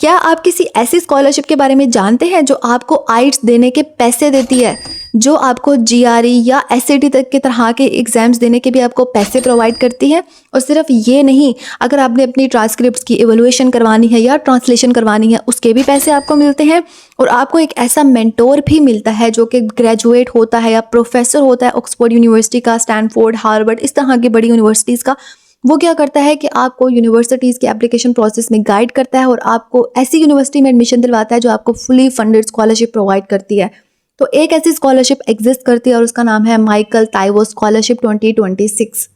क्या आप किसी ऐसी स्कॉलरशिप के बारे में जानते हैं जो आपको आइट्स देने के पैसे देती है, जो आपको जीआरई या एसएटी तक के तरह के एग्जाम्स देने के भी आपको पैसे प्रोवाइड करती है? और सिर्फ ये नहीं, अगर आपने अपनी ट्रांसक्रिप्ट्स की इवैल्यूएशन करवानी है या ट्रांसलेशन करवानी है, उसके भी पैसे आपको मिलते हैं। और आपको एक ऐसा मेंटोर भी मिलता है जो कि ग्रेजुएट होता है या प्रोफेसर होता है ऑक्सफोर्ड यूनिवर्सिटी का, स्टैनफोर्ड, हार्वर्ड, इस तरह की बड़ी यूनिवर्सिटीज़ का। वो क्या करता है कि आपको यूनिवर्सिटीज़ के एप्लीकेशन प्रोसेस में गाइड करता है और आपको ऐसी यूनिवर्सिटी में एडमिशन दिलवाता है जो आपको फुली फंडेड स्कॉलरशिप प्रोवाइड करती है। तो एक ऐसी स्कॉलरशिप एग्जिस्ट करती है और उसका नाम है माइकल ताइवो स्कॉलरशिप 2026।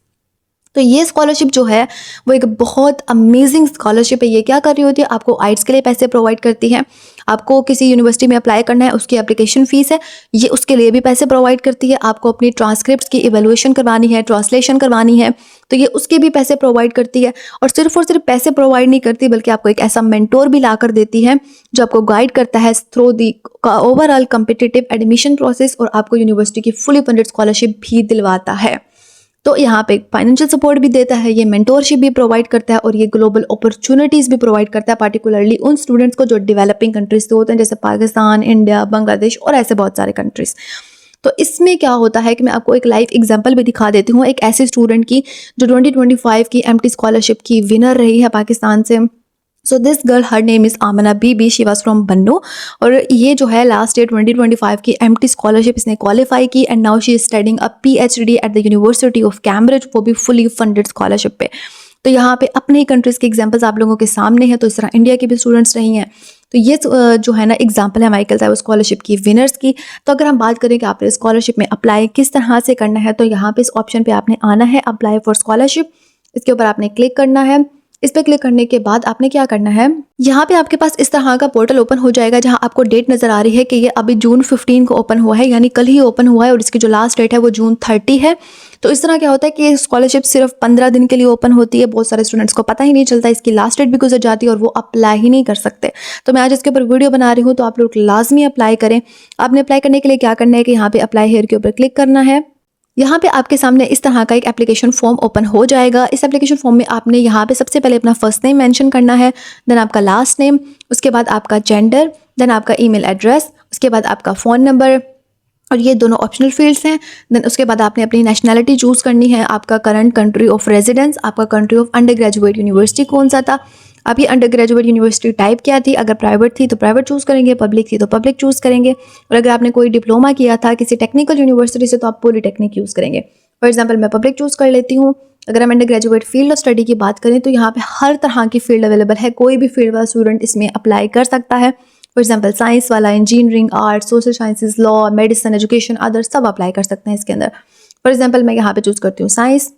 तो ये स्कॉलरशिप जो है वो एक बहुत अमेजिंग स्कॉलरशिप है। ये क्या कर रही होती है, आपको आइट्स के लिए पैसे प्रोवाइड करती है। आपको किसी यूनिवर्सिटी में अप्लाई करना है, उसकी एप्लीकेशन फ़ीस है, ये उसके लिए भी पैसे प्रोवाइड करती है। आपको अपनी ट्रांसक्रिप्ट्स की इवैल्यूएशन करवानी है, ट्रांसलेशन करवानी है, तो ये उसके भी पैसे प्रोवाइड करती है। और सिर्फ पैसे प्रोवाइड नहीं करती बल्कि आपको एक ऐसा मेंटोर भी ला कर देती है जो आपको गाइड करता है through the overall competitive admission process और आपको यूनिवर्सिटी की फुली फंडेड स्कॉलरशिप भी दिलवाता है। तो यहाँ पे फाइनेंशियल सपोर्ट भी देता है, ये मेंटोरशिप भी प्रोवाइड करता है और ये ग्लोबल अपॉर्चुनिटीज़ भी प्रोवाइड करता है, पार्टिकुलरली उन स्टूडेंट्स को जो डेवलपिंग कंट्रीज से होते हैं, जैसे पाकिस्तान, इंडिया, बांग्लादेश और ऐसे बहुत सारे कंट्रीज़। तो इसमें क्या होता है कि मैं आपको एक लाइव एग्जांपल भी दिखा देती हूँ, एक ऐसे स्टूडेंट की जो 2025 की एमटी स्कॉलरशिप की विनर रही है पाकिस्तान से। So this girl, her name is Amna Bibi, she was from Bannu. और ये जो है लास्ट ईयर 2025 की एमटी स्कॉलरशिप इसने क्वालिफाई की and now she is studying a PhD at the university of Cambridge, वो भी फुली फंडेड स्कॉलरशिप पे। तो यहाँ पे अपने ही कंट्रीज़ के एग्जाम्पल्स आप लोगों के सामने हैं, तो इस तरह इंडिया की भी स्टूडेंट्स रही हैं। तो ये जो है ना एग्जाम्पल है माइकल ताइवो स्कॉलरशिप की विनर्स की। तो अगर हम बात करें कि आपने स्कॉलरशिप में अप्लाई किस तरह से करना है, तो यहाँ पे इस ऑप्शन पे आपने आना है, अप्लाई फॉर स्कॉलरशिप। इसके ऊपर आपने क्लिक करना है। इस पर क्लिक करने के बाद आपने क्या करना है, यहाँ पे आपके पास इस तरह का पोर्टल ओपन हो जाएगा जहाँ आपको डेट नज़र आ रही है कि ये अभी जून 15 को ओपन हुआ है, यानी कल ही ओपन हुआ है और इसकी जो लास्ट डेट है वो जून 30 है। तो इस तरह क्या होता है कि ये स्कॉलरशिप सिर्फ 15 दिन के लिए ओपन होती है। बहुत सारे स्टूडेंट्स को पता ही नहीं चलता, इसकी लास्ट डेट भी गुजर जाती है और वो अप्लाई ही नहीं कर सकते। तो मैं आज इसके ऊपर वीडियो बना रही हूँ, तो आप लोग लाजमी अप्लाई करें। आपने अप्लाई करने के लिए क्या करना है कि यहाँ पे अप्लाई हेयर के ऊपर क्लिक करना है। यहाँ पे आपके सामने इस तरह का एक एप्लीकेशन फॉर्म ओपन हो जाएगा। इस एप्लीकेशन फॉर्म में आपने यहाँ पे सबसे पहले अपना फर्स्ट नेम मेंशन करना है, देन आपका लास्ट नेम, उसके बाद आपका जेंडर, देन आपका ईमेल एड्रेस, उसके बाद आपका फ़ोन नंबर, और ये दोनों ऑप्शनल फील्ड्स हैं। देन उसके बाद आपने अपनी नेशनैलिटी चूज़ करनी है, आपका करंट कंट्री ऑफ रेजिडेंस, आपका country of under graduate university कौन सा था, आपकी अंडर ग्रेजुएट यूनिवर्सिटी टाइप क्या थी, अगर प्राइवेट थी तो प्राइवेट चूज़ करेंगे, पब्लिक थी तो पब्लिक चूज़ करेंगे, और अगर आपने कोई डिप्लोमा किया था किसी टेक्निकल यूनिवर्सिटी से तो आप पॉलीटेक्निक यूज़ करेंगे। फॉर एग्जाम्पल मैं पब्लिक चूज़ कर लेती हूँ। अगर हम under graduate field of study की बात करें तो यहाँ पे हर तरह की फील्ड अवेलेबल है, कोई भी फील्ड वाला स्टूडेंट इसमें अप्लाई कर सकता है। फॉर एग्जाम्पल साइंस वाला, engineering, art, social sciences, law, medicine, education, other सब अप्लाई कर सकते हैं इसके अंदर। फॉर एग्जाम्पल मैं यहाँ पे चूज़ करती हूँ साइंस।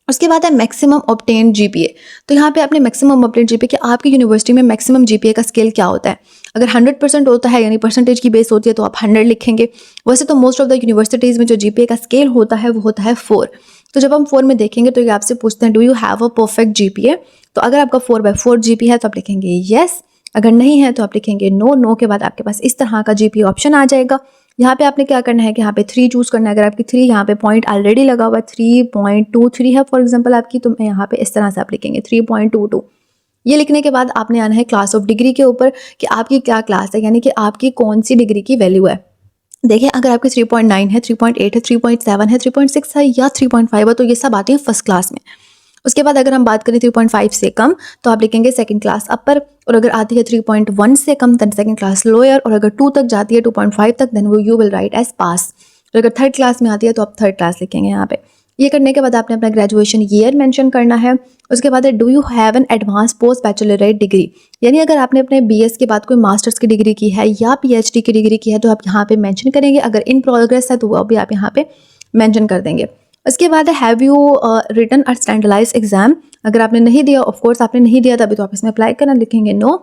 उसके बाद है मैक्सिमम ऑब्टेन जीपीए। तो यहाँ पे आपने मैक्सिमम ऑब्टेन जीपीए कि आपकी यूनिवर्सिटी में मैक्सिमम जीपीए का स्केल क्या होता है। अगर 100% होता है यानी परसेंटेज की बेस होती है तो आप 100 लिखेंगे। वैसे तो मोस्ट ऑफ द यूनिवर्सिटीज़ में जो जीपीए का स्केल होता है वो होता है 4। तो जब हम 4 में देखेंगे तो ये आपसे पूछते हैं do you have a perfect GPA. तो अगर आपका 4/4 जीपीए है तो आप लिखेंगे येस, अगर नहीं है तो आप लिखेंगे नो। नो के बाद आपके पास इस तरह का जीपीए ऑप्शन आ जाएगा। यहाँ पे आपने क्या करना है कि यहाँ पे 3 चूज़ करना है। अगर आपकी 3 यहाँ पे पॉइंट ऑलरेडी लगा हुआ है, 3.23 है फॉर एग्जांपल आपकी, तो यहाँ पे इस तरह से आप लिखेंगे 3.22। ये लिखने के बाद आपने आना है क्लास ऑफ डिग्री के ऊपर कि आपकी क्या क्लास है, यानी कि आपकी कौन सी डिग्री की वैल्यू है। देखिए अगर आपकी 3.9 है, 3.8 है, 3.7 है, 3.6 है या 3.5 है तो ये सब आती है फर्स्ट क्लास में। उसके बाद अगर हम बात करें 3.5 से कम तो आप लिखेंगे सेकंड क्लास अपर, और अगर आती है 3.1 से कम देन सेकंड क्लास लोअर, और अगर 2 तक जाती है 2.5 तक देन वो यू विल राइट एज पास। और अगर थर्ड क्लास में आती है तो आप थर्ड क्लास लिखेंगे यहाँ पे। ये करने के बाद आपने अपना ग्रेजुएशन ईयर मेंशन करना है। उसके बाद है do you have an advance post Bachelorette degree, यानी अगर आपने अपने बीएस के बाद कोई मास्टर्स की डिग्री की है या पीएचडी की डिग्री की है तो आप यहाँ पे मेंशन करेंगे। अगर इन प्रोग्रेस है तो वो भी आप यहाँ पे मेंशन कर देंगे। उसके बाद है have you written a standardised exam. अगर आपने नहीं दिया, ऑफ कोर्स आपने नहीं दिया तभी तो आप इसमें अप्लाई करना, लिखेंगे नो।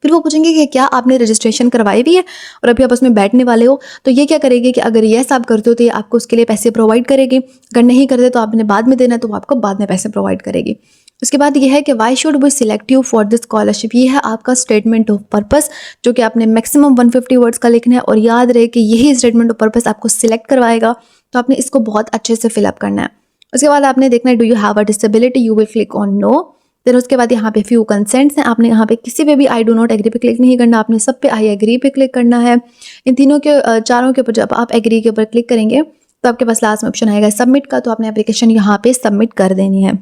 फिर वो पूछेंगे कि क्या आपने रजिस्ट्रेशन करवाई हुई है और अभी आप उसमें बैठने वाले हो, तो ये क्या करेगी कि अगर येस आप करते हो तो ये आपको उसके लिए पैसे प्रोवाइड करेगी। अगर नहीं करते तो आपने बाद में देना है तो वो आपको बाद में पैसे प्रोवाइड करेगी। उसके बाद ये है कि why should we select you for this scholarship. ये है आपका स्टेटमेंट ऑफ पर्पस जो कि आपने मैक्सिमम 150 वर्ड्स का लिखना है, और याद रहे कि यही स्टेटमेंट ऑफ पर्पस आपको सिलेक्ट करवाएगा, तो आपने इसको बहुत अच्छे से फिलअप करना है। उसके बाद आपने देखना है do you have a disability, you will click on no. Then उसके बाद यहाँ पे फ्यू कंसेंट्स हैं, आपने यहाँ पे किसी पे भी आई डू नॉट एग्री पे क्लिक नहीं करना, आपने सब पे आई एग्री पे क्लिक करना है। इन तीनों के चारों के ऊपर जब आप एग्री के ऊपर क्लिक करेंगे तो आपके पास लास्ट में ऑप्शन आएगा सबमिट का, तो आपने एप्लीकेशन यहाँ पे सबमिट कर देनी है।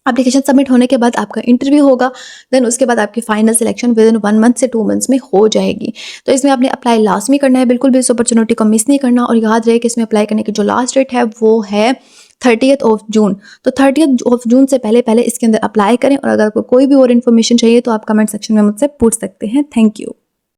एप्लीकेशन सबमिट होने के बाद आपका इंटरव्यू होगा, देन उसके बाद आपकी final selection with in 1 month से 2 मंथ्स में हो जाएगी। तो इसमें आपने अप्लाई लास्ट में करना है, बिल्कुल भी इस अपॉर्चुनिटी को मिस नहीं करना। और याद रहे कि इसमें अप्लाई करने की जो लास्ट डेट है वो है 30th ऑफ जून। तो 30th ऑफ जून से पहले पहले इसके अंदर अप्लाई करें। और अगर कोई भी और इन्फॉर्मेशन चाहिए तो आप कमेंट सेक्शन में मुझसे पूछ सकते हैं। Thank you.